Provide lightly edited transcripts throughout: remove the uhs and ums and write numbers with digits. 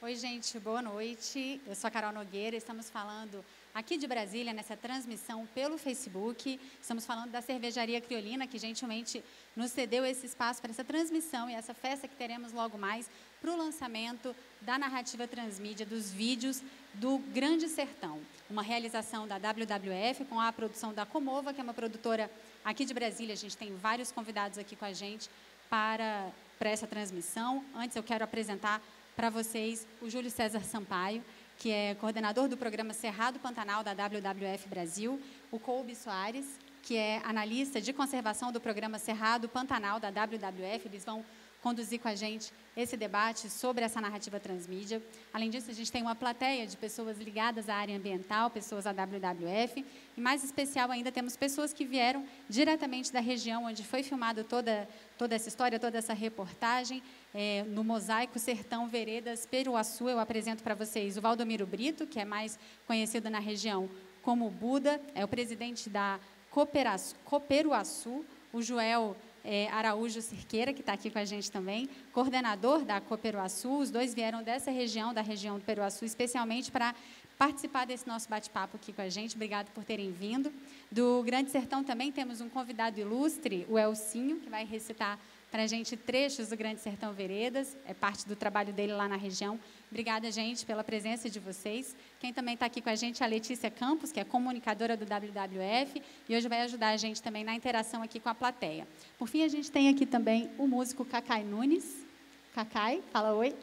Oi, gente, boa noite. Eu sou a Carol Nogueira, estamos falando aqui de Brasília, nessa transmissão pelo Facebook. Estamos falando da Cervejaria Criolina, que gentilmente nos cedeu esse espaço para essa transmissão e essa festa que teremos logo mais para o lançamento da narrativa transmídia dos vídeos do Grande Sertão. Uma realização da WWF com a produção da Comova, que é uma produtora aqui de Brasília. A gente tem vários convidados aqui com a gente para essa transmissão. Antes eu quero apresentar para vocês o Júlio César Sampaio, que é coordenador do programa Cerrado Pantanal da WWF Brasil, o Colby Soares, que é analista de conservação do programa Cerrado Pantanal da WWF. Eles vão conduzir com a gente esse debate sobre essa narrativa transmídia. Além disso, a gente tem uma plateia de pessoas ligadas à área ambiental, pessoas da WWF, e mais especial ainda, temos pessoas que vieram diretamente da região onde foi filmada toda essa história, toda essa reportagem, no Mosaico Sertão Veredas Peruaçu. Eu apresento para vocês o Valdomiro Brito, que é mais conhecido na região como Buda, é o presidente da Coperuaçu, o Joel Araújo Cirqueira, que está aqui com a gente também, coordenador da Coperuaçu. Os dois vieram dessa região, da região do Peruaçu, especialmente para participar desse nosso bate-papo aqui com a gente. Obrigado por terem vindo. Do Grande Sertão também temos um convidado ilustre, o Elcinho, que vai recitar para a gente trechos do Grande Sertão Veredas, é parte do trabalho dele lá na região. Obrigada, gente, pela presença de vocês. Quem também está aqui com a gente é a Letícia Campos, que é comunicadora do WWF, e hoje vai ajudar a gente também na interação aqui com a plateia. Por fim, a gente tem aqui também o músico Cacai Nunes. Cacai, fala oi.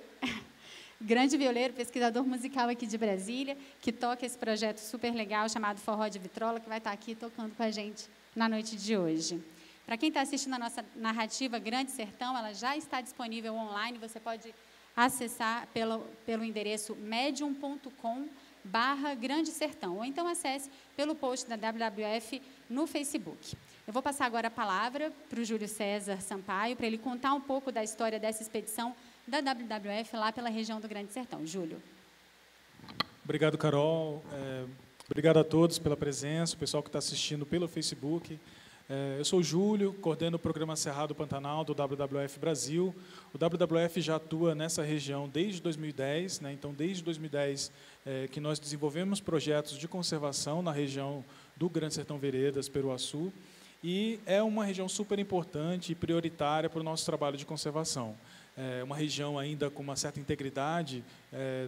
Grande violeiro, pesquisador musical aqui de Brasília, que toca esse projeto super legal chamado Forró de Vitrola, que vai estar aqui tocando com a gente na noite de hoje. Para quem está assistindo a nossa narrativa Grande Sertão, ela já está disponível online, você pode acessar pelo endereço medium.com/Grande Sertão, ou então acesse pelo post da WWF no Facebook. Eu vou passar agora a palavra para o Júlio César Sampaio, para ele contar um pouco da história dessa expedição da WWF lá pela região do Grande Sertão. Júlio. Obrigado, Carol. Obrigado a todos pela presença, o pessoal que está assistindo pelo Facebook. Eu sou o Júlio, coordeno o programa Cerrado Pantanal do WWF Brasil. O WWF já atua nessa região desde 2010, né? Então, desde 2010 que nós desenvolvemos projetos de conservação na região do Grande Sertão Veredas, Peruaçu, e é uma região super importante e prioritária para o nosso trabalho de conservação. É uma região ainda com uma certa integridade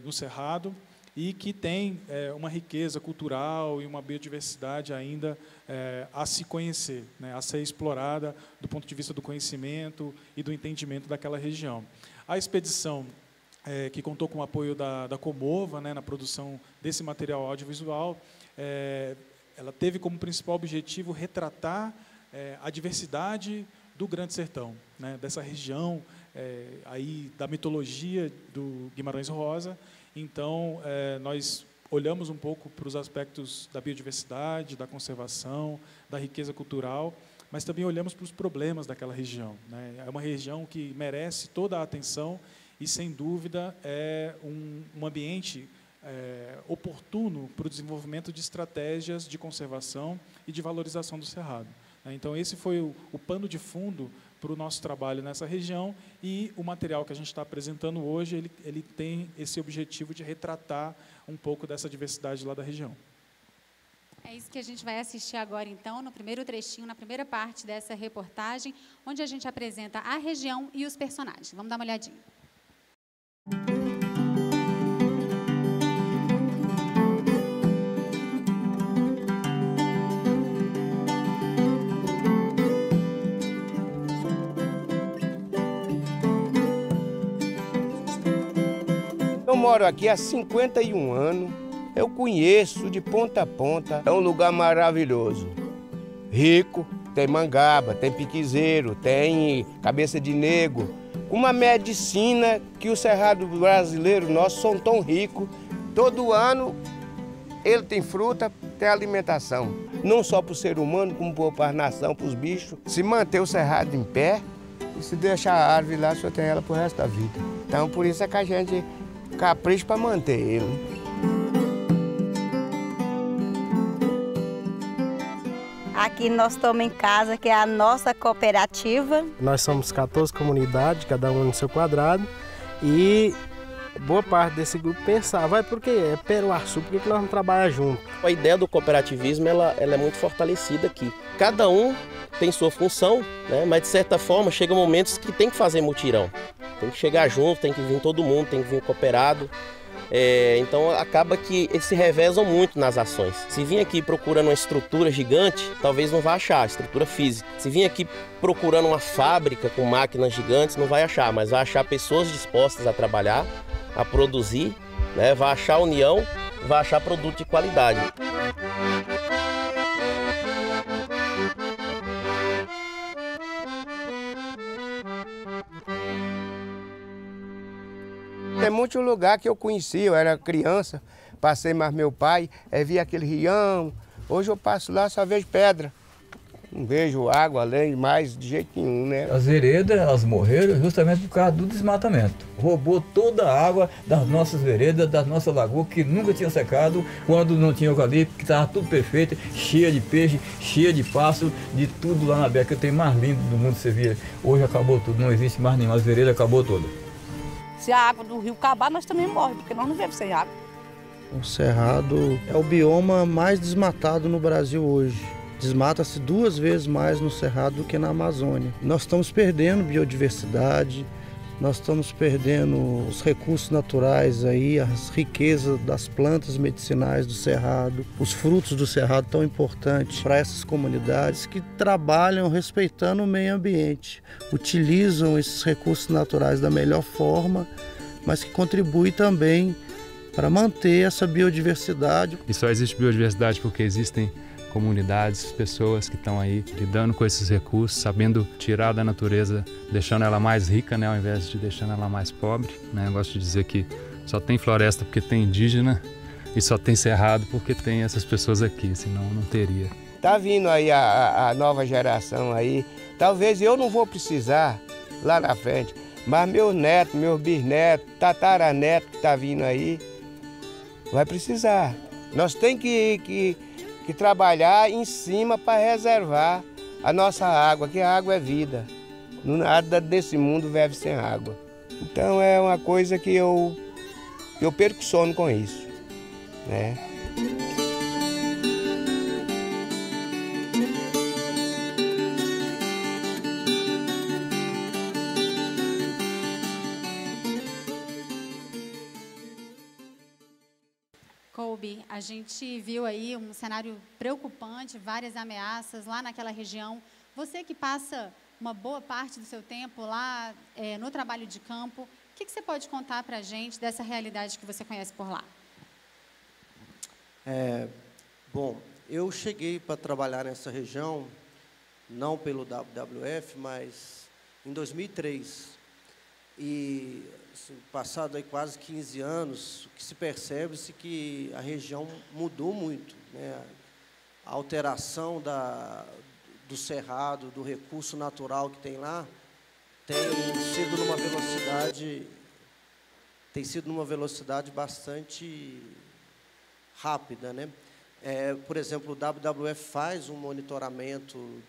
no Cerrado, e que tem uma riqueza cultural e uma biodiversidade ainda a se conhecer, né, a ser explorada do ponto de vista do conhecimento e do entendimento daquela região. A expedição, que contou com o apoio da Comova, né, na produção desse material audiovisual, ela teve como principal objetivo retratar a diversidade do Grande Sertão, né, dessa região aí da mitologia do Guimarães Rosa. Então, nós olhamos um pouco para os aspectos da biodiversidade, da conservação, da riqueza cultural, mas também olhamos para os problemas daquela região, né? É uma região que merece toda a atenção e, sem dúvida, é um ambiente oportuno para o desenvolvimento de estratégias de conservação e de valorização do cerrado. Então, esse foi o pano de fundo para o nosso trabalho nessa região, e o material que a gente está apresentando hoje, ele tem esse objetivo de retratar um pouco dessa diversidade lá da região. É isso que a gente vai assistir agora, então, no primeiro trechinho, na primeira parte dessa reportagem, onde a gente apresenta a região e os personagens. Vamos dar uma olhadinha. Eu moro aqui há 51 anos, eu conheço de ponta a ponta, é um lugar maravilhoso, rico, tem mangaba, tem piquizeiro, tem cabeça de negro, uma medicina que o cerrado brasileiro nosso são tão rico, todo ano ele tem fruta, tem alimentação, não só para o ser humano, como para a nação, para os bichos. Se manter o cerrado em pé, e se deixar a árvore lá, só tem ela pro resto da vida. Então por isso é que a gente capricho para manter ele. Aqui nós estamos em casa, que é a nossa cooperativa. Nós somos 14 comunidades, cada uma no seu quadrado, e boa parte desse grupo pensava, vai, por que é Peruaçu, por que nós não trabalhamos junto? A ideia do cooperativismo ela é muito fortalecida aqui. Cada um tem sua função, né? Mas de certa forma chega momentos que tem que fazer mutirão. Tem que chegar junto, tem que vir todo mundo, tem que vir cooperado. Então acaba que eles se revezam muito nas ações. Se vir aqui procurando uma estrutura gigante, talvez não vá achar, estrutura física. Se vir aqui procurando uma fábrica com máquinas gigantes, não vai achar, mas vai achar pessoas dispostas a trabalhar, a produzir, né? Vai achar união, vai achar produto de qualidade. Tem muito lugar que eu conheci, eu era criança, passei mais meu pai, vi aquele rião. Hoje eu passo lá, só vejo pedra. Não vejo água além mais de jeito nenhum, né? As veredas, elas morreram justamente por causa do desmatamento. Roubou toda a água das nossas veredas, das nossas lagoas, que nunca tinham secado, quando não tinha eucalipto, que estava tudo perfeito, cheia de peixe, cheia de pássaro, de tudo lá na beca, que eu tenho mais lindo do mundo, você via. Hoje acabou tudo, não existe mais nenhuma, as veredas acabou toda. Se a água do rio acabar, nós também morremos, porque nós não vivemos sem água. O Cerrado é o bioma mais desmatado no Brasil hoje. Desmata-se 2 vezes mais no Cerrado do que na Amazônia. Nós estamos perdendo biodiversidade, nós estamos perdendo os recursos naturais aí, as riquezas das plantas medicinais do Cerrado, os frutos do Cerrado tão importantes para essas comunidades que trabalham respeitando o meio ambiente, utilizam esses recursos naturais da melhor forma, mas que contribuem também para manter essa biodiversidade. E só existe biodiversidade porque existem comunidades, pessoas que estão aí lidando com esses recursos, sabendo tirar da natureza, deixando ela mais rica, né, ao invés de deixando ela mais pobre, né? Eu gosto de dizer que só tem floresta porque tem indígena e só tem cerrado porque tem essas pessoas aqui, senão não teria. Tá vindo aí a nova geração aí, talvez eu não vou precisar lá na frente, mas meus netos, meus bisnetos, tataranetos que tá vindo aí, vai precisar. Nós temos que trabalhar em cima para reservar a nossa água, que a água é vida. Nada desse mundo vive sem água. Então é uma coisa que eu perco sono com isso, né? Colby, a gente viu aí um cenário preocupante, várias ameaças lá naquela região. Você que passa uma boa parte do seu tempo lá no trabalho de campo, o que você pode contar para a gente dessa realidade que você conhece por lá? Bom, eu cheguei para trabalhar nessa região, não pelo WWF, mas em 2003. E assim, passado aí quase 15 anos, o que se percebe-se que a região mudou muito, né? A alteração do cerrado, do recurso natural que tem lá, tem sido numa velocidade bastante rápida, né? Por exemplo, o WWF faz um monitoramento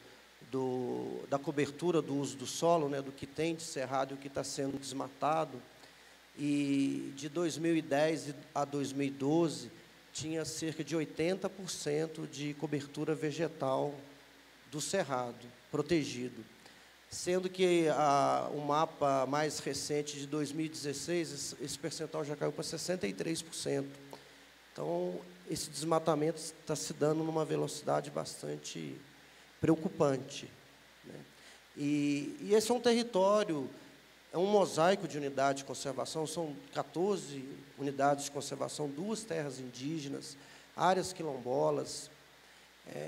da cobertura do uso do solo, né, do que tem de cerrado e o que está sendo desmatado. E de 2010 a 2012, tinha cerca de 80% de cobertura vegetal do cerrado protegido. Sendo que o mapa mais recente de 2016, esse percentual já caiu para 63%. Então, esse desmatamento está se dando numa velocidade bastante preocupante, né? E esse é um território, é um mosaico de unidades de conservação, são 14 unidades de conservação, 2 terras indígenas, áreas quilombolas.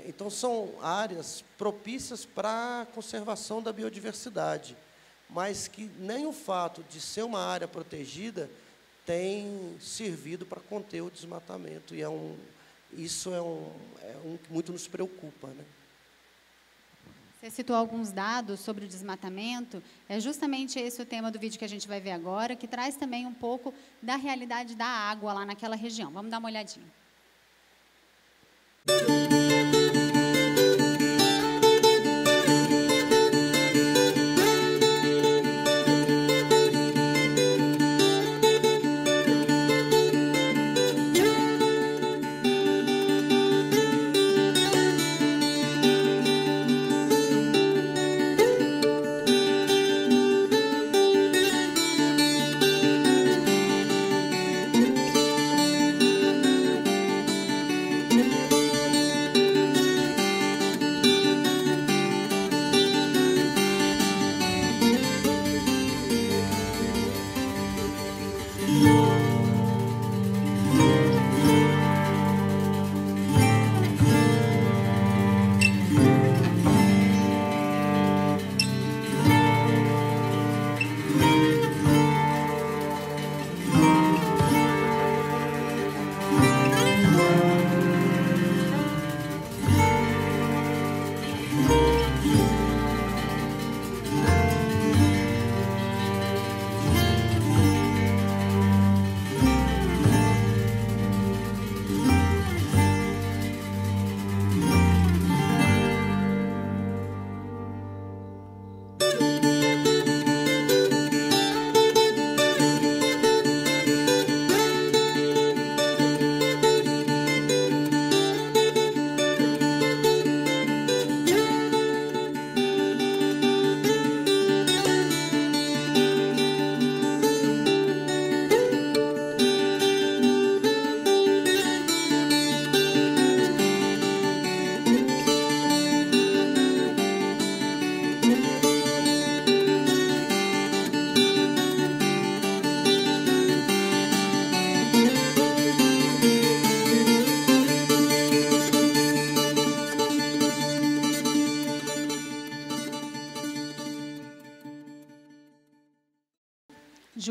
Então, são áreas propícias para a conservação da biodiversidade, mas que nem o fato de ser uma área protegida tem servido para conter o desmatamento. E isso muito nos preocupa, né? Você citou alguns dados sobre o desmatamento. É justamente esse o tema do vídeo que a gente vai ver agora, que traz também um pouco da realidade da água lá naquela região. Vamos dar uma olhadinha.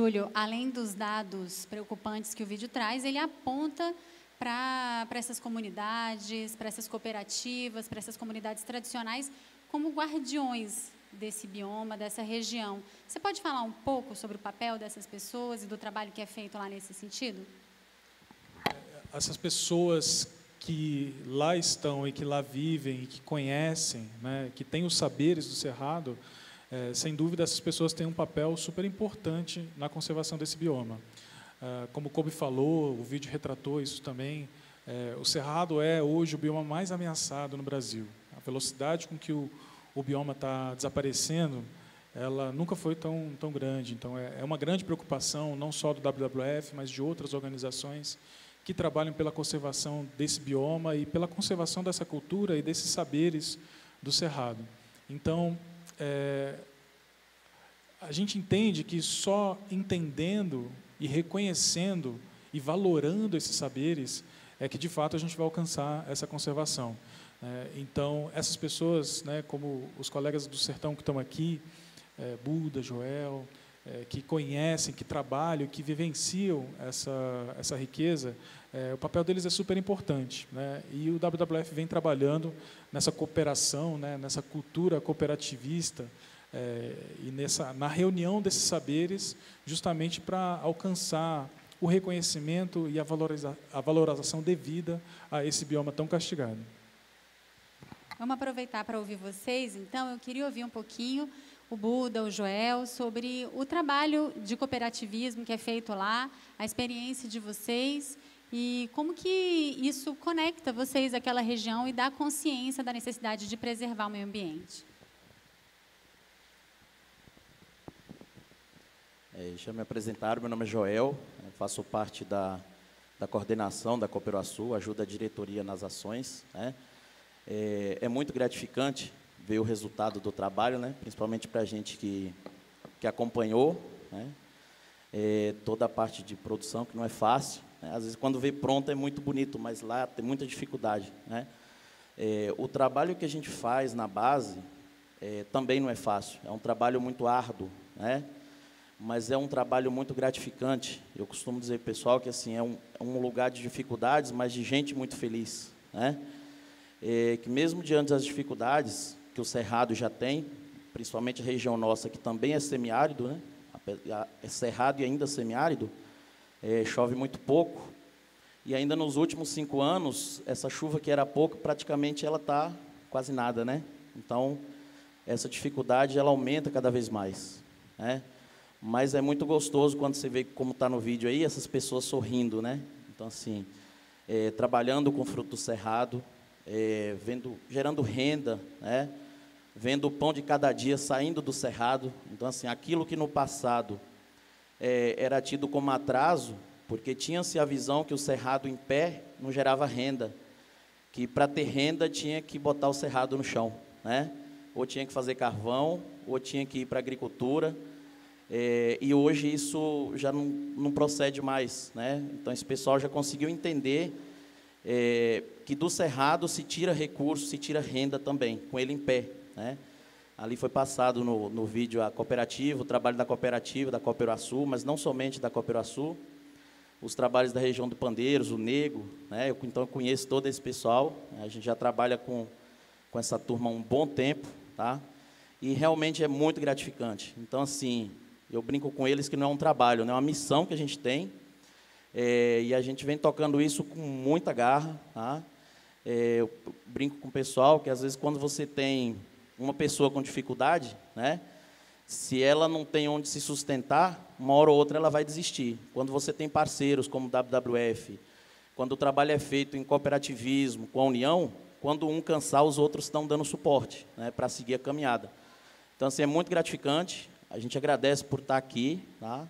Júlio, além dos dados preocupantes que o vídeo traz, ele aponta para essas comunidades, para essas cooperativas, para essas comunidades tradicionais, como guardiões desse bioma, dessa região. Você pode falar um pouco sobre o papel dessas pessoas e do trabalho que é feito lá nesse sentido? Essas pessoas que lá estão e que lá vivem e que conhecem, né, que têm os saberes do Cerrado, sem dúvida essas pessoas têm um papel super importante na conservação desse bioma. Como o Kobe falou, o vídeo retratou isso também, o Cerrado é hoje o bioma mais ameaçado no Brasil. A velocidade com que o bioma está desaparecendo, ela nunca foi tão grande. Então, é uma grande preocupação, não só do WWF, mas de outras organizações que trabalham pela conservação desse bioma e pela conservação dessa cultura e desses saberes do Cerrado. Então, a gente entende que só entendendo e reconhecendo e valorando esses saberes é que, de fato, a gente vai alcançar essa conservação. Então, essas pessoas, né, como os colegas do Sertão que estão aqui, Buda, Joel, que conhecem, que trabalham, que vivenciam essa riqueza, o papel deles é super importante, né? E o WWF vem trabalhando nessa cooperação, né, nessa cultura cooperativista, e na reunião desses saberes, justamente para alcançar o reconhecimento e a valorização devida a esse bioma tão castigado. Vamos aproveitar para ouvir vocês. Então, eu queria ouvir um pouquinho o Buda, o Joel, sobre o trabalho de cooperativismo que é feito lá, a experiência de vocês e como que isso conecta vocês àquela região e dá consciência da necessidade de preservar o meio ambiente. Já me apresentaram, meu nome é Joel, faço parte da coordenação da Cooperaçu, ajuda a diretoria nas ações, né? É muito gratificante ver o resultado do trabalho, né? Principalmente para a gente que acompanhou, né? Toda a parte de produção, que não é fácil, né? Às vezes, quando vê pronto, é muito bonito, mas lá tem muita dificuldade, né? O trabalho que a gente faz na base também não é fácil, é um trabalho muito árduo, né? Mas é um trabalho muito gratificante. Eu costumo dizer, pessoal, que assim, é um lugar de dificuldades, mas de gente muito feliz, né? Que mesmo diante das dificuldades que o Cerrado já tem, principalmente a região nossa, que também é semiárido, né? É cerrado e ainda semiárido, chove muito pouco, e ainda nos últimos 5 anos, essa chuva que era pouco, praticamente ela está quase nada, né? Então, essa dificuldade, ela aumenta cada vez mais, né? Mas é muito gostoso quando você vê, como está no vídeo aí, essas pessoas sorrindo, né? Então, assim, trabalhando com fruto do Cerrado, gerando renda, né? Vendo o pão de cada dia saindo do Cerrado. Então, assim, aquilo que no passado era tido como atraso, porque tinha-se a visão que o Cerrado em pé não gerava renda, que para ter renda tinha que botar o Cerrado no chão, né? Ou tinha que fazer carvão, ou tinha que ir para a agricultura. E hoje isso já não procede mais, né? Então, esse pessoal já conseguiu entender que do Cerrado se tira recurso, se tira renda também, com ele em pé, né? Ali foi passado no vídeo a cooperativa, o trabalho da cooperativa, da Cooperaçu, mas não somente da Cooperaçu, os trabalhos da região do Pandeiros, o Nego, né? Então, eu conheço todo esse pessoal, a gente já trabalha com essa turma há um bom tempo, tá? E realmente é muito gratificante. Então, assim, eu brinco com eles que não é um trabalho, não é uma missão que a gente tem, e a gente vem tocando isso com muita garra, tá? Eu brinco com o pessoal que, às vezes, quando você tem uma pessoa com dificuldade, né, se ela não tem onde se sustentar, uma hora ou outra ela vai desistir. Quando você tem parceiros como o WWF, quando o trabalho é feito em cooperativismo, com a união, quando um cansar, os outros estão dando suporte, né, para seguir a caminhada. Então, assim, é muito gratificante. A gente agradece por estar aqui, tá?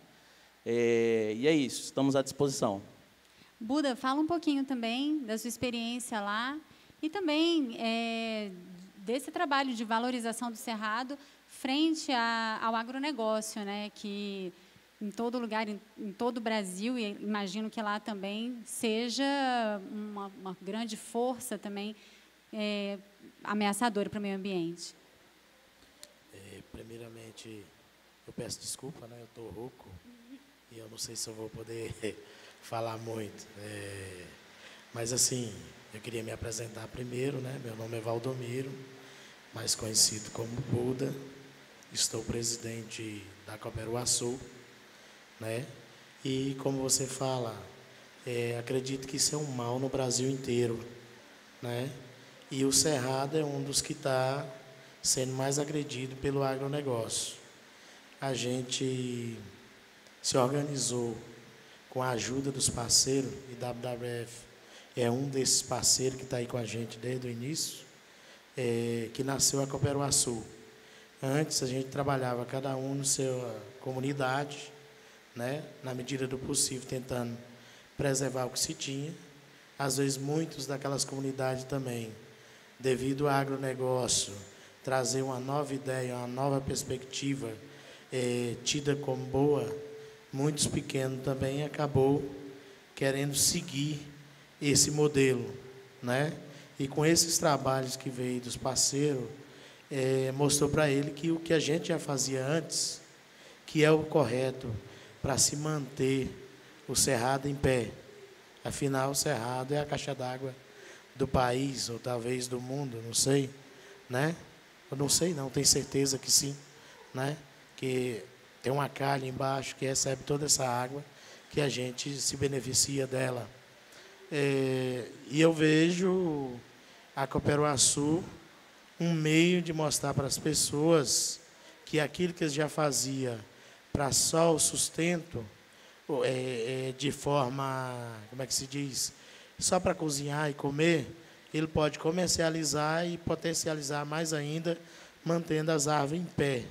E é isso, estamos à disposição. Buda, fala um pouquinho também da sua experiência lá e também desse trabalho de valorização do Cerrado frente ao agronegócio, né? Que em todo lugar, em todo o Brasil, e imagino que lá também seja uma grande força também ameaçadora para o meio ambiente. Primeiramente, eu peço desculpa, né? Eu estou rouco. e eu não sei se eu vou poder falar muito. Mas, assim, eu queria me apresentar primeiro, né? Meu nome é Valdomiro, mais conhecido como Buda. Estou presidente da Coperuaçu, né? E, como você fala, acredito que isso é um mal no Brasil inteiro, né? E o Cerrado é um dos que está sendo mais agredido pelo agronegócio. A gente se organizou com a ajuda dos parceiros, e WWF é um desses parceiros que está aí com a gente desde o início, que nasceu a Coperuaçu. Antes a gente trabalhava cada um na sua comunidade, né, na medida do possível, tentando preservar o que se tinha. Às vezes, muitos daquelas comunidades também, devido ao agronegócio, trazer uma nova ideia, uma nova perspectiva, tida como boa, muitos pequenos também acabou querendo seguir esse modelo, né? E com esses trabalhos que veio dos parceiros, mostrou para ele que o que a gente já fazia antes, que é o correto para se manter o Cerrado em pé. Afinal, o Cerrado é a caixa d'água do país, ou talvez do mundo, não sei, né? Eu não sei, não, tenho certeza que sim, né? Que tem uma calha embaixo que recebe toda essa água, que a gente se beneficia dela. E eu vejo a Coperuaçu um meio de mostrar para as pessoas que aquilo que eles já faziam para só o sustento, de forma, como é que se diz, só para cozinhar e comer, ele pode comercializar e potencializar mais ainda, mantendo as árvores em pé,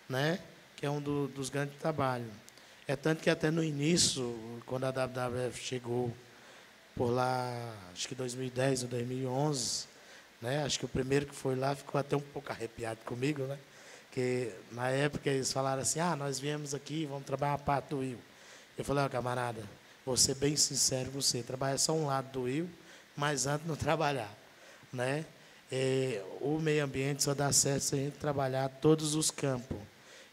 né? Que é um dos grandes trabalhos. É tanto que até no início, quando a WWF chegou por lá, acho que 2010 ou 2011, né? Acho que o primeiro que foi lá ficou até um pouco arrepiado comigo, né? Que na época eles falaram assim, nós viemos aqui, vamos trabalhar a parte do rio. Eu falei, camarada, vou ser bem sincero com você, trabalha só um lado do rio, mas antes não trabalhar, né? O meio ambiente só dá certo se a gente trabalhar todos os campos.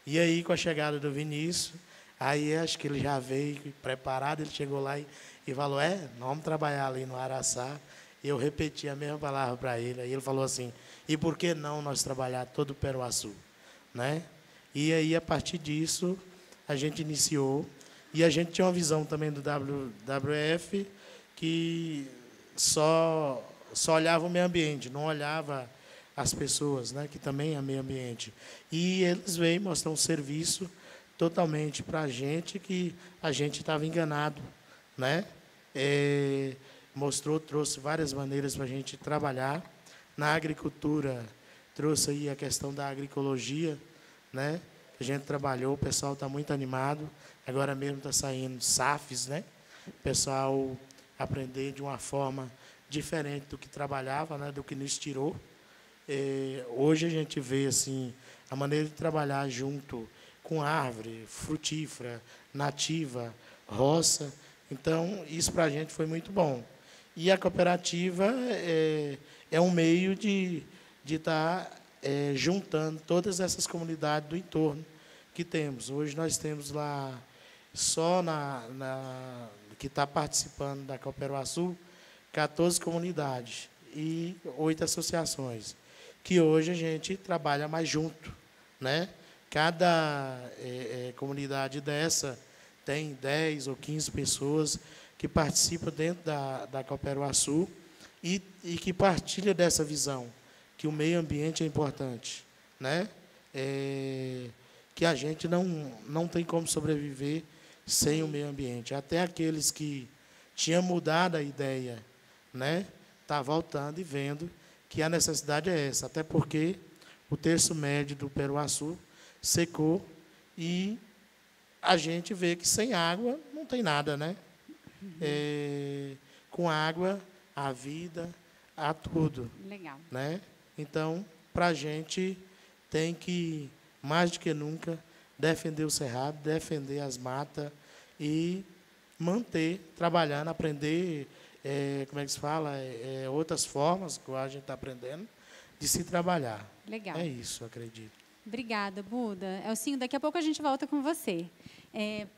E aí, com a chegada do Vinícius, aí acho que ele já veio preparado, ele chegou lá e falou, nós vamos trabalhar ali no Araçá. E eu repeti a mesma palavra para ele. Aí ele falou assim, e por que não nós trabalhar todo o Peruaçu? Né? E aí, a partir disso, a gente iniciou. E a gente tinha uma visão também do WWF que só olhava o meio ambiente, não olhava as pessoas, né, que também é meio ambiente. E eles veio mostrar um serviço totalmente para a gente, que a gente estava enganado, né? Trouxe várias maneiras para a gente trabalhar. Na agricultura, trouxe aí a questão da agroecologia, né? A gente trabalhou, o pessoal está muito animado. Agora mesmo está saindo SAFs, né? O pessoal aprender de uma forma diferente do que trabalhava, né? Do que nos tirou. Hoje a gente vê assim a maneira de trabalhar junto com árvore frutífera, nativa, roça. Então, isso para a gente foi muito bom. E a cooperativa é um meio de estar juntando todas essas comunidades do entorno que temos. Hoje nós temos lá, só que está participando da Coperuaçu, 14 comunidades e 8 associações, que hoje a gente trabalha mais junto, né? Cada comunidade dessa tem 10 ou 15 pessoas que participam dentro da Coperuaçu e que partilham dessa visão, que o meio ambiente é importante, né? Que a gente não tem como sobreviver sem o meio ambiente. Até aqueles que tinham mudado a ideia, né, tá voltando e vendo que a necessidade é essa, até porque o terço médio do Peruaçu secou e a gente vê que sem água não tem nada, né? Com água, há vida, há tudo. Legal. Né? Então, para a gente tem que, mais do que nunca, defender o cerrado, defender as matas e manter, trabalhando, aprender, como é que se fala, outras formas, que a gente está aprendendo, de se trabalhar. Legal. É isso, acredito. Obrigada, Buda. Elcinho, daqui a pouco a gente volta com você.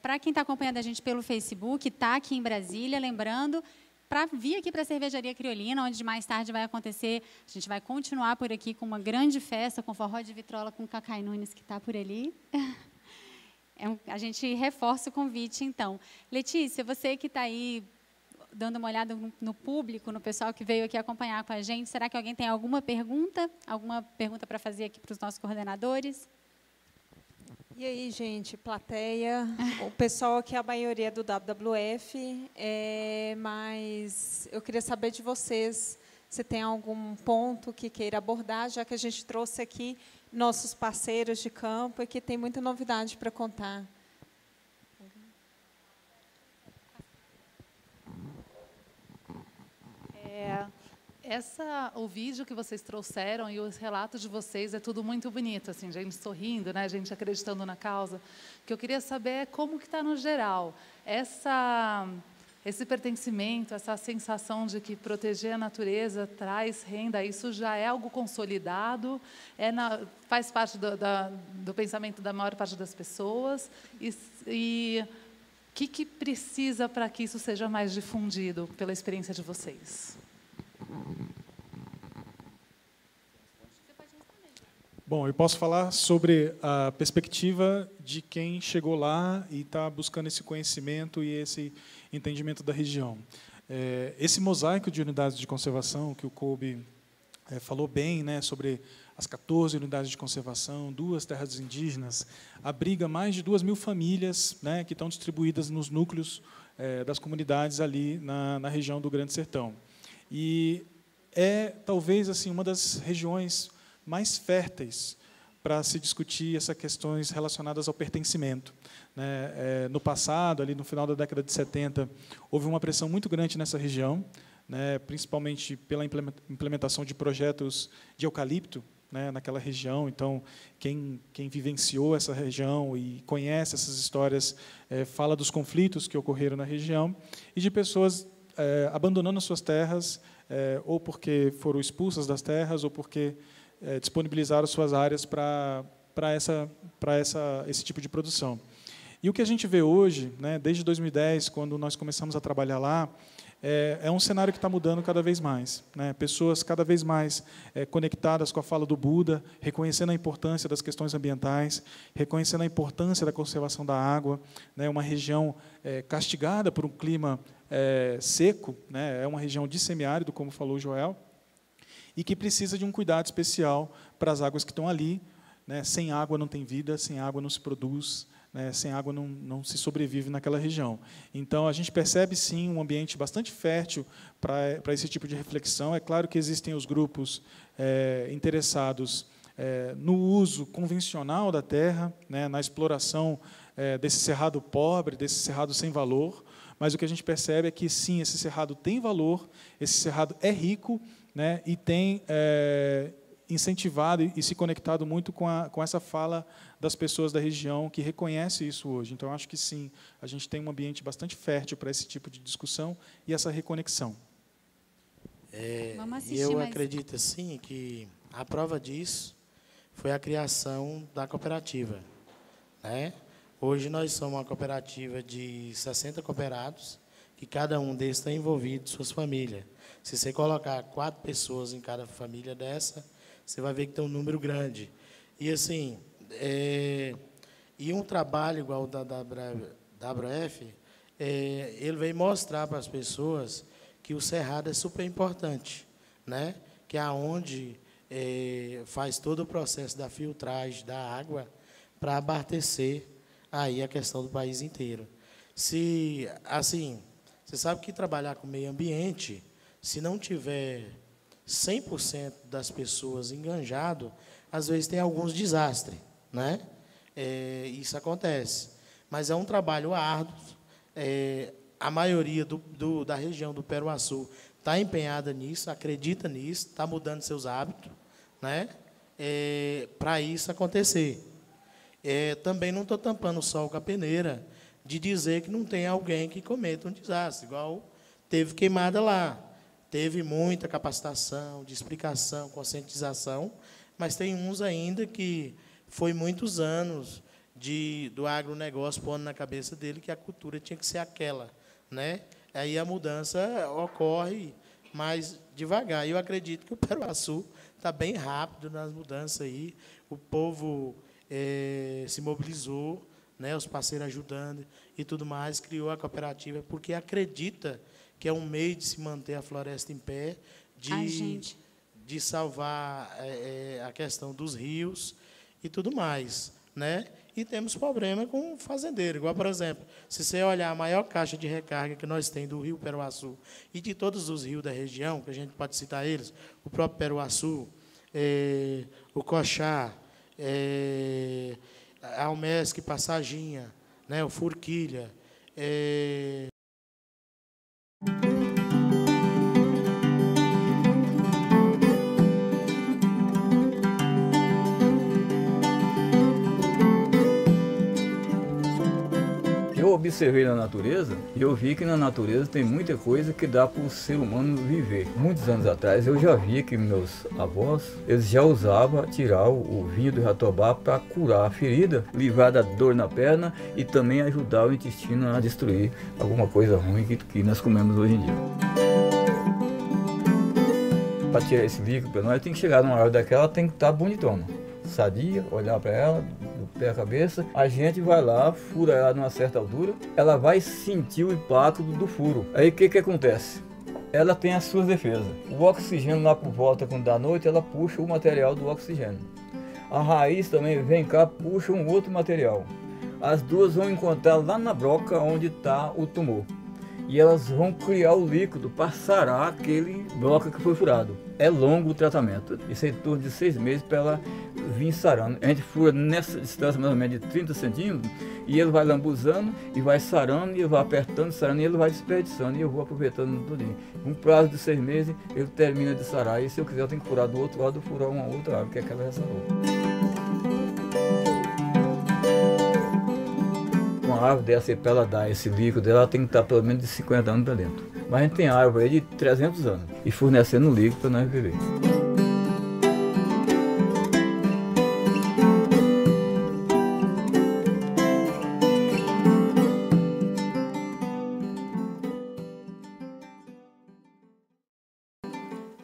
Para quem está acompanhando a gente pelo Facebook, está aqui em Brasília, lembrando, para vir aqui para a Cervejaria Criolina, onde mais tarde vai acontecer, a gente vai continuar por aqui com uma grande festa, com forró de vitrola com Cacai Nunes, que está por ali. A gente reforça o convite, então. Letícia, você que está aí dando uma olhada no público, no pessoal que veio aqui acompanhar com a gente, será que alguém tem alguma pergunta para fazer aqui para os nossos coordenadores? E aí, gente, plateia, o pessoal aqui, a maioria do WWF, mas eu queria saber de vocês se tem algum ponto que queira abordar, já que a gente trouxe aqui nossos parceiros de campo e que tem muita novidade para contar. O vídeo que vocês trouxeram e os relatos de vocês é tudo muito bonito, assim, gente sorrindo, né, gente acreditando na causa. O que eu queria saber é como que está no geral esse pertencimento, essa sensação de que proteger a natureza traz renda. Isso já é algo consolidado, faz parte do pensamento da maior parte das pessoas e o que precisa para que isso seja mais difundido pela experiência de vocês? Bom, eu posso falar sobre a perspectiva de quem chegou lá e está buscando esse conhecimento e esse entendimento da região. Esse mosaico de unidades de conservação que o Kobe falou bem, né, sobre as 14 unidades de conservação, 2 terras indígenas, abriga mais de 2.000 famílias, né, que estão distribuídas nos núcleos das comunidades ali na região do Grande Sertão. E é, talvez, assim, uma das regiões mais férteis para se discutir essas questões relacionadas ao pertencimento. No passado, ali no final da década de 70, houve uma pressão muito grande nessa região, principalmente pela implementação de projetos de eucalipto, naquela região. Então, quem vivenciou essa região e conhece essas histórias fala dos conflitos que ocorreram na região e de pessoas abandonando suas terras, ou porque foram expulsas das terras, ou porque disponibilizaram suas áreas para esse tipo de produção. E o que a gente vê hoje, desde 2010, quando nós começamos a trabalhar lá, é um cenário que está mudando cada vez mais. Pessoas cada vez mais conectadas com a fala do Buda, reconhecendo a importância das questões ambientais, reconhecendo a importância da conservação da água, uma região castigada por um clima seco, é uma região de semiárido, como falou o Joel, e que precisa de um cuidado especial para as águas que estão ali. Sem água não tem vida, sem água não se produz, sem água não se sobrevive naquela região. Então, a gente percebe, sim, um ambiente bastante fértil para esse tipo de reflexão. É claro que existem os grupos interessados no uso convencional da terra, na exploração desse cerrado pobre, desse cerrado sem valor, mas o que a gente percebe é que, sim, esse cerrado tem valor, esse cerrado é rico, e tem incentivado e se conectado muito com essa fala das pessoas da região que reconhece isso hoje. Então, acho que, sim, a gente tem um ambiente bastante fértil para esse tipo de discussão e essa reconexão. E eu acredito, assim, que a prova disso foi a criação da cooperativa. Hoje, nós somos uma cooperativa de 60 cooperados, que cada um deles está envolvido, suas famílias. Se você colocar 4 pessoas em cada família dessa, você vai ver que tem um número grande. E, assim, e um trabalho igual o da WF, ele veio mostrar para as pessoas que o cerrado é super importante, que é onde faz todo o processo da filtragem da água para abastecer aí a questão do país inteiro. Assim, você sabe que trabalhar com meio ambiente, se não tiver 100% das pessoas enganjado, às vezes tem alguns desastres, isso acontece. Mas é um trabalho árduo. A maioria da região do Peruaçu está empenhada nisso, acredita nisso, está mudando seus hábitos, para isso acontecer. Também não estou tampando o sol com a peneira de dizer que não tem alguém que cometa um desastre, igual teve queimada lá. Teve muita capacitação, de explicação, conscientização, mas tem uns ainda que foi muitos anos do agronegócio pondo na cabeça dele que a cultura tinha que ser aquela, né? Aí a mudança ocorre mais devagar. Eu acredito que o Peruaçu está bem rápido nas mudanças aí. O povo se mobilizou, né? Os parceiros ajudando e tudo mais, criou a cooperativa porque acredita que é um meio de se manter a floresta em pé, de salvar a questão dos rios e tudo mais, né? E temos problema com fazendeiro, igual, por exemplo, se você olhar a maior caixa de recarga que nós temos do rio Peruaçu e de todos os rios da região, que a gente pode citar eles, o próprio Peruaçu, o Coxá, a Almesc, Passaginha, né, o Forquilha, Eu observei na natureza e eu vi que na natureza tem muita coisa que dá para o ser humano viver. Muitos anos atrás eu já vi que meus avós, eles já usavam tirar o vinho do jatobá para curar a ferida, livrar da dor na perna e também ajudar o intestino a destruir alguma coisa ruim que nós comemos hoje em dia. Para tirar esse líquido para nós, tem que chegar numa hora daquela, tem que estar bonitona, sadia, olhar para ela, pé a cabeça, a gente vai lá, fura ela numa certa altura, ela vai sentir o impacto do furo. Aí o que acontece? Ela tem as suas defesas. O oxigênio lá por volta, quando dá noite, ela puxa o material do oxigênio. A raiz também vem cá, puxa um outro material. As duas vão encontrar lá na broca onde está o tumor. E elas vão criar o líquido para sarar aquele broca que foi furado. É longo o tratamento, isso é em torno de 6 meses para ela vir sarando. A gente fura nessa distância mais ou menos de 30 centímetros e ele vai lambuzando e vai sarando e vai apertando, sarando e ele vai desperdiçando e eu vou aproveitando tudo. Um prazo de 6 meses ele termina de sarar e se eu quiser eu tenho que furar do outro lado, furar uma outra árvore, que é aquela já sarou. Uma árvore dessa, para ela dar esse líquido, ela tem que estar pelo menos de 50 anos para dentro. Mas a gente tem árvore aí de 300 anos e fornecendo líquido para nós viver.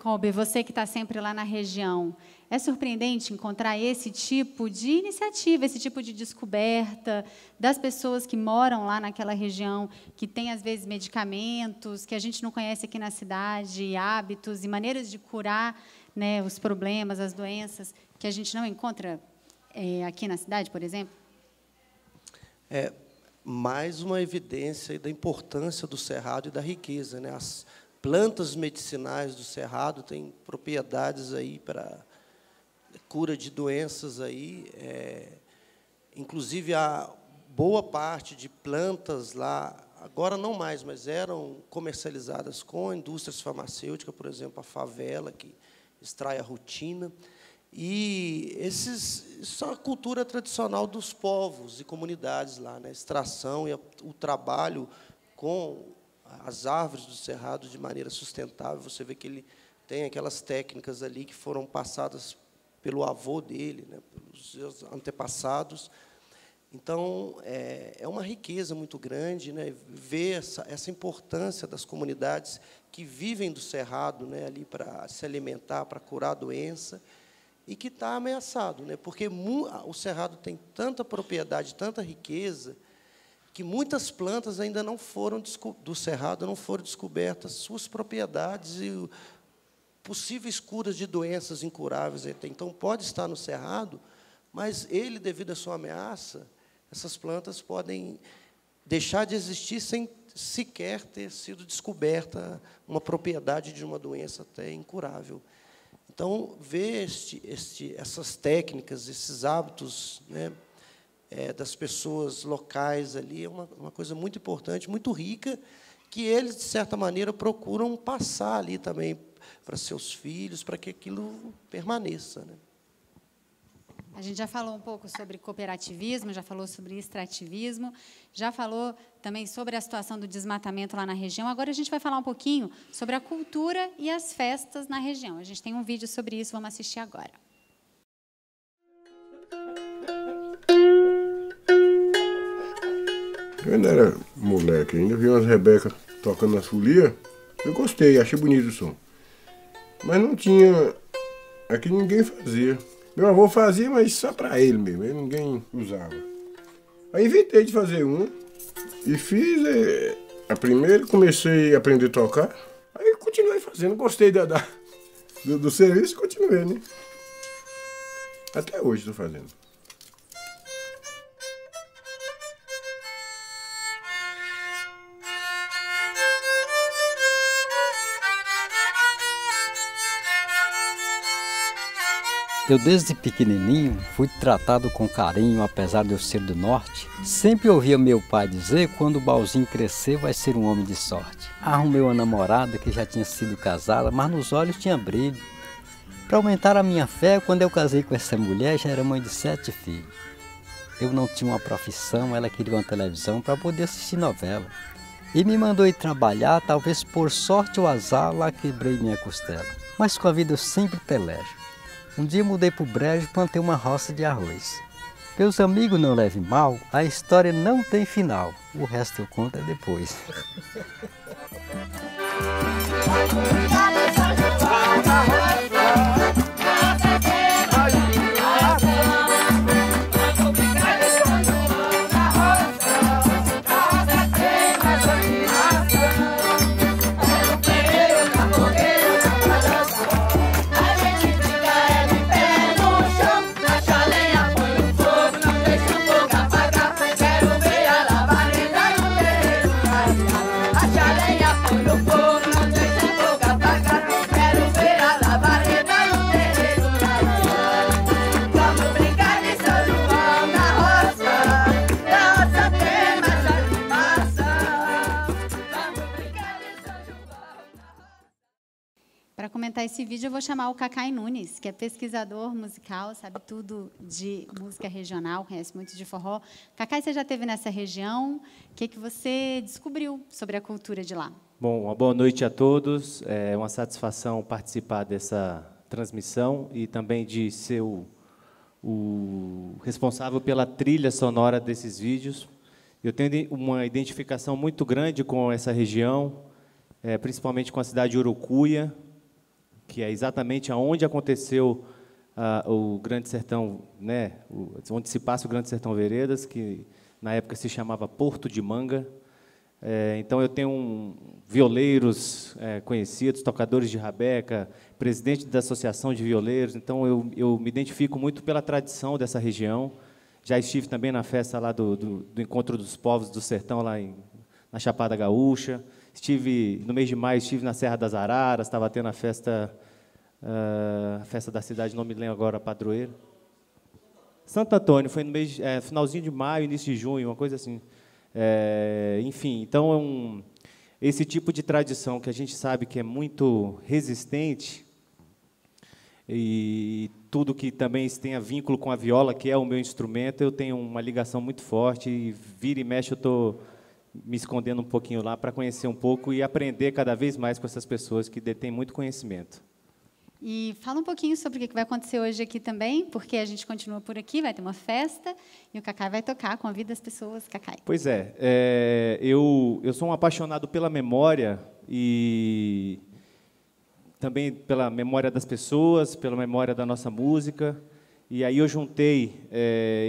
Colby, você que está sempre lá na região, é surpreendente encontrar esse tipo de iniciativa, esse tipo de descoberta das pessoas que moram lá naquela região, que tem, às vezes, medicamentos que a gente não conhece aqui na cidade, hábitos e maneiras de curar, né, os problemas, as doenças, que a gente não encontra aqui na cidade, por exemplo? É mais uma evidência da importância do cerrado e da riqueza, né? As plantas medicinais do cerrado têm propriedades aí para cura de doenças aí, inclusive a boa parte de plantas lá, agora não mais, mas eram comercializadas com indústrias farmacêuticas, por exemplo, a favela, que extrai a rutina. E isso é a cultura tradicional dos povos e comunidades lá, né? A extração e o trabalho com as árvores do cerrado de maneira sustentável. Você vê que ele tem aquelas técnicas ali que foram passadas pelo avô dele, né, pelos seus antepassados. Então, é uma riqueza muito grande, né, ver essa importância das comunidades que vivem do cerrado, né, ali para se alimentar, para curar a doença, e que está ameaçado, né, porque o cerrado tem tanta propriedade, tanta riqueza, que muitas plantas ainda não foram do cerrado não foram descobertas suas propriedades e possíveis curas de doenças incuráveis. Então, pode estar no cerrado, mas ele, devido à sua ameaça, essas plantas podem deixar de existir sem sequer ter sido descoberta uma propriedade de uma doença até incurável. Então, ver essas técnicas, esses hábitos, né, das pessoas locais ali é uma coisa muito importante, muito rica, que eles, de certa maneira, procuram passar ali também para seus filhos, para que aquilo permaneça, né? A gente já falou um pouco sobre cooperativismo, já falou sobre extrativismo, já falou também sobre a situação do desmatamento lá na região. Agora a gente vai falar um pouquinho sobre a cultura e as festas na região. A gente tem um vídeo sobre isso, vamos assistir agora. Eu ainda era moleque, ainda vi umas Rebeca tocando nas folias. Eu gostei, achei bonito o som. Mas não tinha... Aqui ninguém fazia. Meu avô fazia, mas só pra ele mesmo, ninguém usava. Aí inventei de fazer uma e fiz a primeira, comecei a aprender a tocar. Aí continuei fazendo, gostei do serviço e continuei, né? Até hoje estou fazendo. Eu, desde pequenininho, fui tratado com carinho, apesar de eu ser do norte. Sempre ouvia meu pai dizer que quando o Balzinho crescer vai ser um homem de sorte. Arrumei uma namorada que já tinha sido casada, mas nos olhos tinha brilho. Para aumentar a minha fé, quando eu casei com essa mulher, já era mãe de 7 filhos. Eu não tinha uma profissão, ela queria uma televisão para poder assistir novela. E me mandou ir trabalhar, talvez por sorte ou azar, lá quebrei minha costela. Mas com a vida eu sempre pelejo. Um dia mudei para o brejo e plantei uma roça de arroz. Meus amigos, não levem mal, a história não tem final. O resto eu conto depois. Para comentar esse vídeo, eu vou chamar o Cacai Nunes, que é pesquisador musical, sabe tudo de música regional, conhece muito de forró. Cacai, você já esteve nessa região? O que você descobriu sobre a cultura de lá? Bom, uma boa noite a todos. É uma satisfação participar dessa transmissão e também de ser o responsável pela trilha sonora desses vídeos. Eu tenho uma identificação muito grande com essa região, principalmente com a cidade de Urucuia, que é exatamente aonde aconteceu o Grande Sertão, né, onde se passa o Grande Sertão Veredas, que na época se chamava Porto de Manga. Então eu tenho violeiros conhecidos, tocadores de rabeca, presidente da Associação de Violeiros, então eu me identifico muito pela tradição dessa região. Já estive também na festa lá do Encontro dos Povos do Sertão, lá na Chapada Gaúcha. No mês de maio, estive na Serra das Araras, estava tendo a festa da cidade, não me lembro agora, a padroeira. Santo Antônio, foi no mês, finalzinho de maio, início de junho, uma coisa assim. Enfim, então esse tipo de tradição que a gente sabe que é muito resistente e tudo que também tenha vínculo com a viola, que é o meu instrumento, eu tenho uma ligação muito forte e vira e mexe eu estou me escondendo um pouquinho lá para conhecer um pouco e aprender cada vez mais com essas pessoas que detêm muito conhecimento. E fala um pouquinho sobre o que vai acontecer hoje aqui também, porque a gente continua por aqui, vai ter uma festa e o Cacai vai tocar, convida as pessoas, Cacai. Pois eu sou um apaixonado pela memória e também pela memória das pessoas, pela memória da nossa música. E aí eu juntei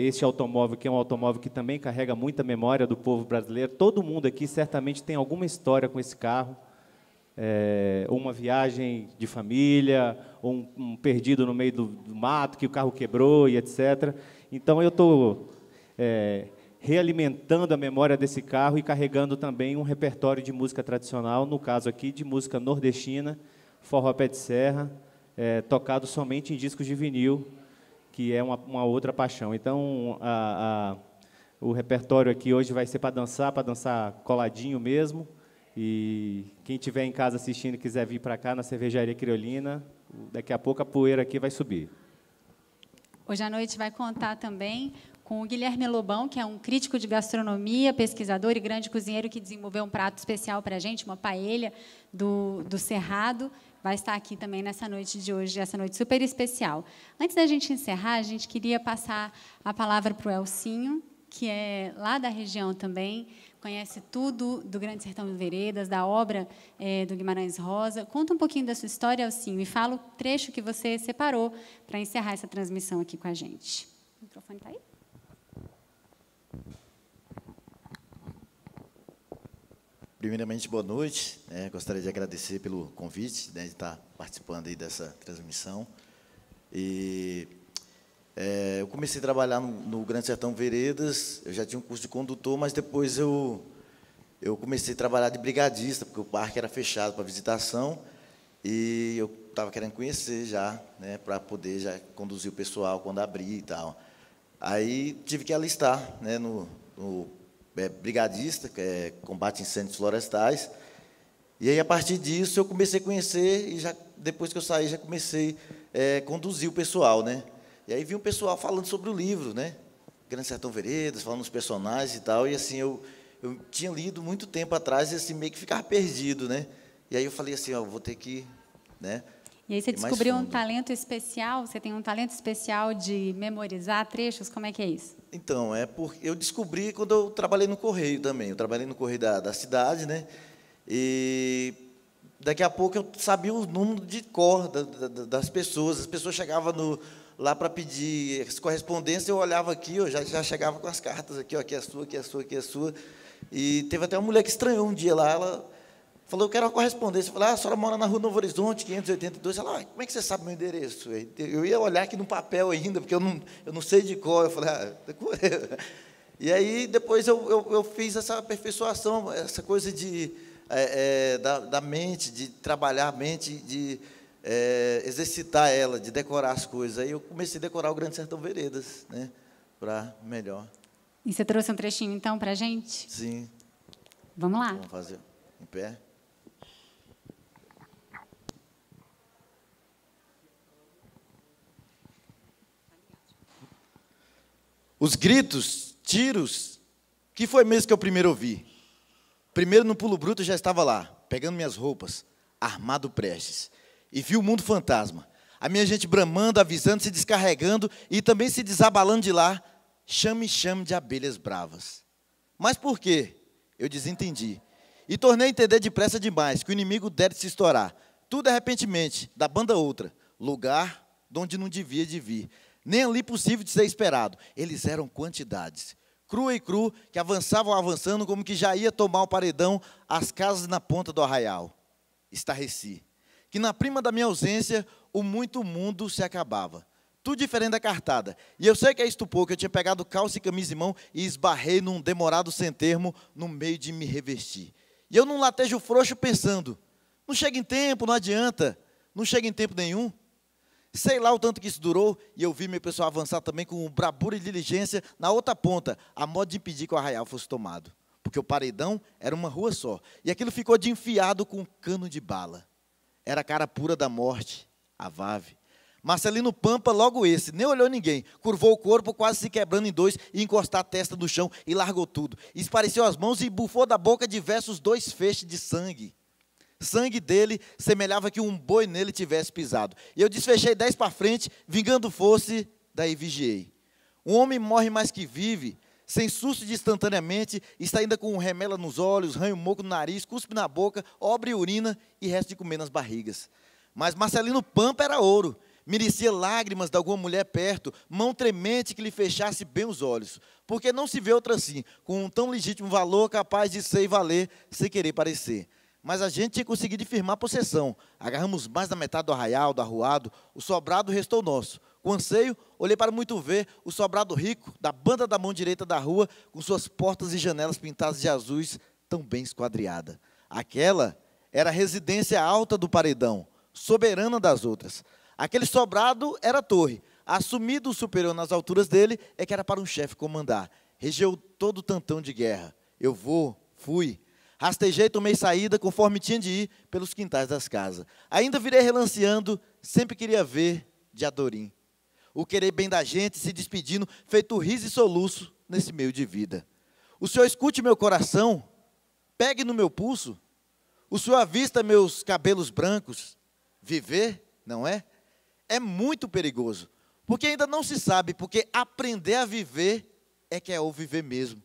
esse automóvel, que é um automóvel que também carrega muita memória do povo brasileiro. Todo mundo aqui certamente tem alguma história com esse carro. Ou uma viagem de família, ou um perdido no meio do mato, que o carro quebrou e etc. Então eu estou realimentando a memória desse carro e carregando também um repertório de música tradicional, no caso aqui de música nordestina, forró pé de serra, tocado somente em discos de vinil, que é uma outra paixão. Então, o repertório aqui hoje vai ser para dançar coladinho mesmo. E quem estiver em casa assistindo e quiser vir para cá, na Cervejaria Criolina, daqui a pouco a poeira aqui vai subir. Hoje à noite vai contar também com o Guilherme Lobão, que é um crítico de gastronomia, pesquisador e grande cozinheiro que desenvolveu um prato especial para a gente, uma paella do Cerrado. Vai estar aqui também nessa noite de hoje, essa noite super especial. Antes da gente encerrar, a gente queria passar a palavra para o Elcinho, que é lá da região também, conhece tudo do Grande Sertão Veredas, da obra do Guimarães Rosa. Conta um pouquinho da sua história, Elcinho, e fala o trecho que você separou para encerrar essa transmissão aqui com a gente. O microfone está aí? Primeiramente, boa noite. Gostaria de agradecer pelo convite, de estar participando aí dessa transmissão. Eu comecei a trabalhar no Grande Sertão Veredas, eu já tinha um curso de condutor, mas depois eu comecei a trabalhar de brigadista, porque o parque era fechado para visitação, e eu estava querendo conhecer já, né, para poder já conduzir o pessoal quando abrir e tal. Aí tive que alistar, né, no brigadista, que é combate a incêndios florestais, e aí a partir disso eu comecei a conhecer, e já depois que eu saí já comecei a conduzir o pessoal, né. E aí vi um pessoal falando sobre o livro, né, Grande Sertão Veredas, falando dos personagens e tal, e assim, eu tinha lido muito tempo atrás e assim, meio que ficava perdido, né, e aí eu falei assim, ó, vou ter que, né. E aí você descobriu um talento especial, você tem um talento especial de memorizar trechos, como é que é isso? Então, porque eu descobri quando eu trabalhei no Correio também, eu trabalhei no Correio da cidade, né, e daqui a pouco eu sabia o número de cor das pessoas, as pessoas chegavam lá para pedir correspondência, eu olhava aqui, eu já chegava com as cartas aqui, ó, aqui é a sua, aqui é a sua, aqui é a sua, e teve até uma mulher que estranhou um dia lá, ela falou, eu quero uma correspondência. Eu falei, a senhora mora na Rua Novo Horizonte, 582. Ela, como é que você sabe meu endereço? Eu ia olhar aqui no papel ainda, porque eu não sei de cor. Eu falei, decorei. E aí, depois, eu fiz essa aperfeiçoação, essa coisa da mente, de trabalhar a mente, de exercitar ela, de decorar as coisas. Aí eu comecei a decorar o Grande Sertão Veredas, né, para melhor. E você trouxe um trechinho, então, para a gente? Sim. Vamos lá. Vamos fazer em pé. Os gritos, tiros, que foi mesmo que eu primeiro ouvi? Primeiro, no pulo bruto, eu já estava lá, pegando minhas roupas, armado prestes, e vi o mundo fantasma. A minha gente bramando, avisando, se descarregando e também se desabalando de lá, chame de abelhas bravas. Mas por quê? Eu desentendi. E tornei a entender depressa demais que o inimigo deve se estourar. Tudo repentemente, da banda outra, lugar de onde não devia de vir. Nem ali possível de ser esperado. Eles eram quantidades, crua e cru, que avançavam avançando como que já ia tomar o paredão as casas na ponta do arraial. Estarreci. Que na prima da minha ausência, o muito mundo se acabava. Tudo diferente da cartada. E eu sei que é estupor, que eu tinha pegado calça e camisa em mão e esbarrei num demorado sem termo no meio de me revestir. E eu num latejo frouxo pensando, não chega em tempo, não adianta, não chega em tempo nenhum. Sei lá o tanto que isso durou, e eu vi meu pessoal avançar também com bravura e diligência na outra ponta, a modo de impedir que o arraial fosse tomado. Porque o paredão era uma rua só, e aquilo ficou de enfiado com um cano de bala. Era a cara pura da morte, a Vave. Marcelino Pampa, logo esse, nem olhou ninguém, curvou o corpo, quase se quebrando em dois, e encostou a testa no chão, e largou tudo. Espareceu as mãos e bufou da boca diversos 2 feixes de sangue. Sangue dele semelhava que um boi nele tivesse pisado. E eu desfechei 10 para frente, vingando fosse, daí vigiei. Um homem morre mais que vive, sem susto de instantaneamente, está ainda com remela nos olhos, ranho moco no nariz, cuspe na boca, obra e urina, e resto de comer nas barrigas. Mas Marcelino Pampa era ouro, merecia lágrimas de alguma mulher perto, mão tremente que lhe fechasse bem os olhos, porque não se vê outra assim, com um tão legítimo valor capaz de ser e valer, sem querer parecer. Mas a gente tinha conseguido firmar a possessão. Agarramos mais da metade do arraial, do arruado, o sobrado restou nosso. Com anseio, olhei para muito ver o sobrado rico, da banda da mão direita da rua, com suas portas e janelas pintadas de azuis, tão bem esquadriada. Aquela era a residência alta do paredão, soberana das outras. Aquele sobrado era a torre. Assumido o superior nas alturas dele, é que era para um chefe comandar. Regeu todo o tantão de guerra. Eu fui. Rastejei, tomei saída, conforme tinha de ir, pelos quintais das casas. Ainda virei relanceando, sempre queria ver de Adorim. O querer bem da gente, se despedindo, feito riso e soluço nesse meio de vida. O Senhor escute meu coração, pegue no meu pulso. O Senhor avista meus cabelos brancos. Viver, não é? É muito perigoso, porque ainda não se sabe, porque aprender a viver é que é o viver mesmo.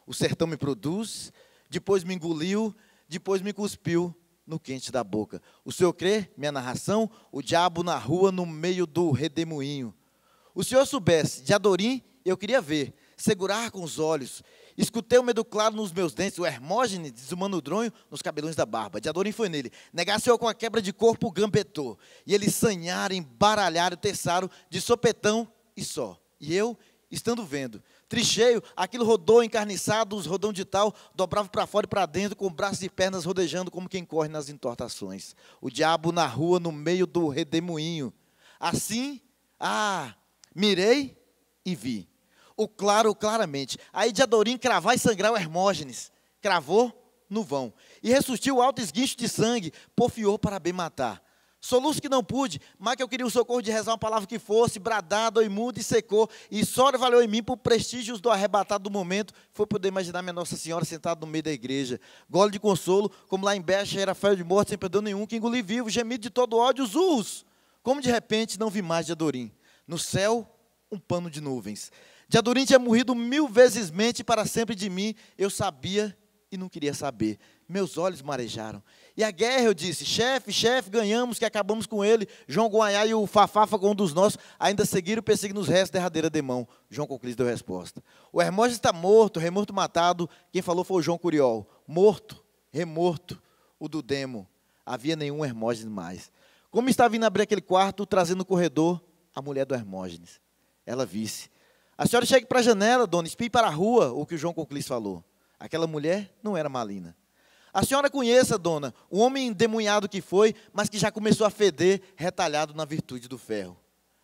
O sertão me produz, depois me engoliu, depois me cuspiu no quente da boca. O senhor crê, minha narração, o diabo na rua, no meio do redemoinho. O senhor soubesse, de Adorim eu queria ver, segurar com os olhos. Escutei o medo claro nos meus dentes, o Hermógenes desumando o dronho nos cabelões da barba. De Adorim foi nele, negasse-eu com a quebra de corpo gambetou. E eles sanharam, embaralharam, terçaram de sopetão e só. E eu, estando vendo, tricheio, aquilo rodou encarniçado, os rodão de tal, dobrava para fora e para dentro, com braços e pernas rodejando como quem corre nas entortações. O diabo na rua, no meio do redemoinho. Assim, mirei e vi. O claro, claramente. Aí de Adorim cravar e sangrar o Hermógenes. Cravou no vão. E ressuscitou alto esguincho de sangue, porfiou para bem matar. Soluço que não pude, mas que eu queria o socorro de rezar uma palavra que fosse, bradado, imundo e secou. E só valeu em mim por prestígios do arrebatado do momento, foi poder imaginar minha Nossa Senhora sentada no meio da igreja. Gole de consolo, como lá em Becha era feio de morte, sem perdão nenhum, que engoli vivo, gemido de todo ódio, os urros. Como de repente não vi mais de Adorim. No céu, um pano de nuvens. De Adorim tinha morrido 1000 vezes mente para sempre de mim. Eu sabia e não queria saber. Meus olhos marejaram. E a guerra, eu disse, chefe, ganhamos, que acabamos com ele. João Guaiá e o Fafafa, com um dos nossos, ainda seguiram perseguindo os restos, derradeira demão. João Coclis deu resposta. O Hermógenes está morto, remorto matado. Quem falou foi o João Curiol. Morto, remorto, o do demo. Havia nenhum Hermógenes mais. Como estava vindo abrir aquele quarto, trazendo no corredor a mulher do Hermógenes. Ela visse. A senhora chegue para a janela, dona, espie para a rua, o que o João Coclis falou. Aquela mulher não era Malina. A senhora conheça, dona, o homem endemunhado que foi, mas que já começou a feder, retalhado na virtude do ferro.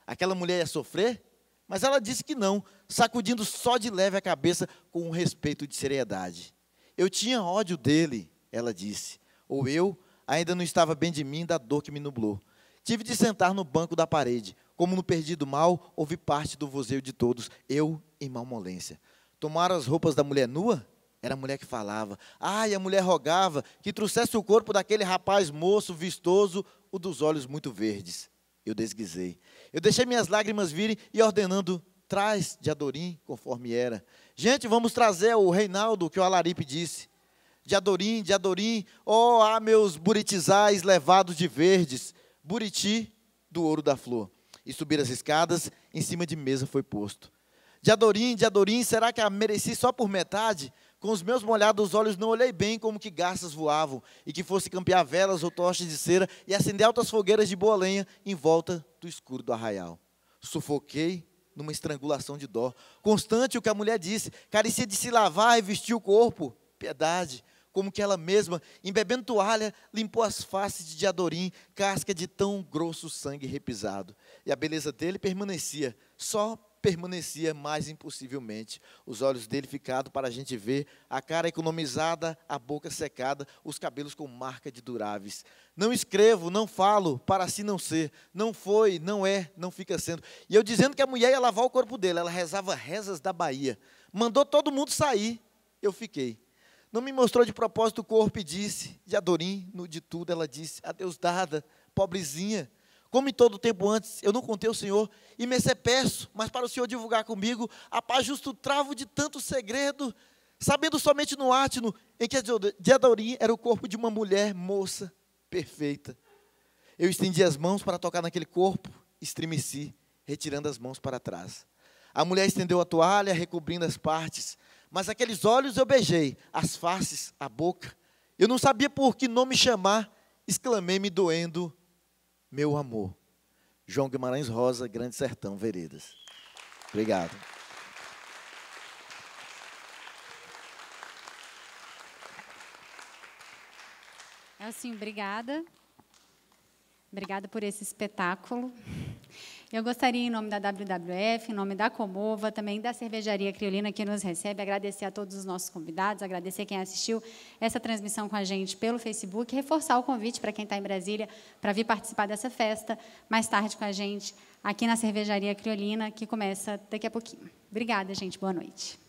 Aquela mulher ia sofrer? Mas ela disse que não, sacudindo só de leve a cabeça com um respeito de seriedade. Eu tinha ódio dele, ela disse. Ou eu ainda não estava bem de mim da dor que me nublou. Tive de sentar no banco da parede. Como no perdido mal, ouvi parte do vozeio de todos, eu em malmolência. Tomaram as roupas da mulher nua? Era a mulher que falava. E a mulher rogava que trouxesse o corpo daquele rapaz moço, vistoso, o dos olhos muito verdes. Eu desguisei. Eu deixei minhas lágrimas virem e ordenando, traz de Adorim, conforme era. Gente, vamos trazer o Reinaldo, que o Alaripe disse. De Adorim, meus buritizais levados de verdes, buriti do ouro da flor. E subir as escadas, em cima de mesa foi posto. De Adorim, será que a mereci só por metade? Com os meus molhados olhos não olhei bem como que garças voavam, e que fosse campear velas ou tochas de cera, e acender altas fogueiras de boa lenha em volta do escuro do arraial. Sufoquei numa estrangulação de dó. Constante o que a mulher disse, carecia de se lavar e vestir o corpo. Piedade, como que ela mesma, embebendo toalha, limpou as faces de Adorim, casca de tão grosso sangue repisado. E a beleza dele permanecia, só permanecia mais impossivelmente. Os olhos dele ficados para a gente ver, a cara economizada, a boca secada, os cabelos com marca de duráveis. Não escrevo, não falo, para assim não ser. Não foi, não é, não fica sendo. E eu dizendo que a mulher ia lavar o corpo dele, ela rezava rezas da Bahia. Mandou todo mundo sair, eu fiquei. Não me mostrou de propósito o corpo e disse, de Adorim, no de tudo, ela disse, adeus dada, pobrezinha. Como em todo tempo antes, eu não contei ao Senhor, e mercê peço, mas para o Senhor divulgar comigo, a paz justo travo de tanto segredo, sabendo somente no átino, em que de Adorim era o corpo de uma mulher moça, perfeita. Eu estendi as mãos para tocar naquele corpo, estremeci, retirando as mãos para trás. A mulher estendeu a toalha, recobrindo as partes, mas aqueles olhos eu beijei, as faces, a boca. Eu não sabia por que nome chamar, exclamei me doendo, meu amor. João Guimarães Rosa, Grande Sertão, Veredas. Obrigado. Assim, obrigada. Obrigada por esse espetáculo. Eu gostaria, em nome da WWF, em nome da Comova, também da Cervejaria Criolina, que nos recebe, agradecer a todos os nossos convidados, agradecer quem assistiu essa transmissão com a gente pelo Facebook, reforçar o convite para quem está em Brasília para vir participar dessa festa mais tarde com a gente aqui na Cervejaria Criolina, que começa daqui a pouquinho. Obrigada, gente. Boa noite.